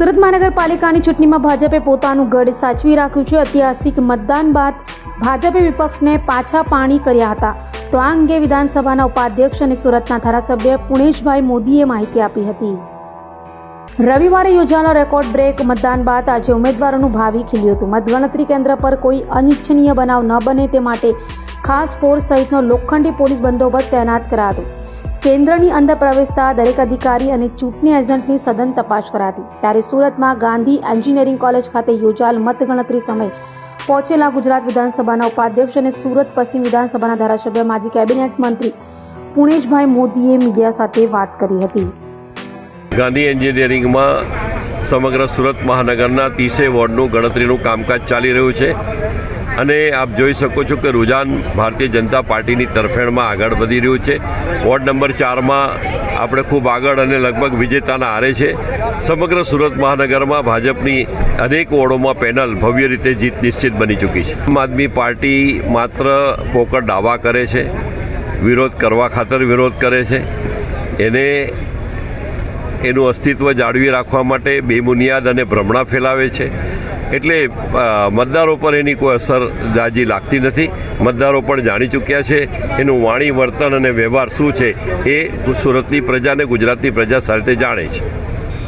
સુરત મહાનગરપાલિકાની ચૂંટણીમાં ભાજપે પોતાનું ગઢ સાચવી રાખ્યું છે। ઐતિહાસિક મતદાન બાદ ભાજપે વિપક્ષને પાછા પાણી કર્યા હતા। તો આ અંગે વિધાનસભાના ઉપાધ્યક્ષ અને સુરતના ધારાસભ્ય પુણેશભાઈ મોદીએ માહિતી આપી હતી। રવિવારે યોજાયેલા રેકોર્ડ બ્રેક મતદાન બાદ આજે ઉમેદવારોનું ભાવિ ખીલ્યું હતું। મતગણતરી કેન્દ્ર પર કોઈ અનિચ્છનીય બનાવ ન બને તે માટે ખાસ ફોર્સ સહિતનો લોખંડી પોલીસ બંદોબસ્ત તૈનાત કરાયો। કેન્દ્રની અંદર પ્રવેશતા દરેક અધિકારી અને ચૂંટણી એજન્ટની સઘન તપાસ કરાતી। ત્યારે સુરતમાં ગાંધી એન્જિનિયરિંગ કોલેજ ખાતે યોજાયેલ મતગણતરી સમયે પહોંચેલા ગુજરાત વિધાનસભાના ઉપાધ્યક્ષ અને સુરત પશ્ચિમ વિધાનસભાના ધારાસભ્ય માજી કેબિનેટ મંત્રી પુણેશભાઈ મોદીએ મીડિયા સાથે વાત કરી હતી। ગાંધી એન્જિનિયરિંગમાં સમગ્ર સુરત મહાનગરના 30 વોર્ડનું ગણતરીનું કામકાજ ચાલી રહ્યું છે અને આપ જોઈ શકો છો કે રુઝાન ભારતીય જનતા પાર્ટીની તરફેણમાં આગળ વધી રહ્યું છે। વોર્ડ નંબર 4માં આપણે ખૂબ આગળ અને લગભગ વિજેતાના હારે છે। સમગ્ર સુરત મહાનગરમાં ભાજપની અનેક વોર્ડોમાં પેનલ ભવ્ય રીતે જીત નિશ્ચિત બની ચૂકી છે। આમ આદમી પાર્ટી માત્ર પોકળ દાવા કરે છે, વિરોધ કરવા ખાતર વિરોધ કરે છે। એનું અસ્તિત્વ જાળવી રાખવા માટે બેબુનિયાદ અને ભ્રમણા ફેલાવે છે। એટલે મતદારો પર એની કોઈ અસર જાજી લાગતી નથી। મતદારો પણ જાણી ચૂક્યા છે એનું વાણી વર્તન અને વ્યવહાર શું છે એ સુરતની પ્રજા અને ગુજરાતની પ્રજા સાથે જાણે છે।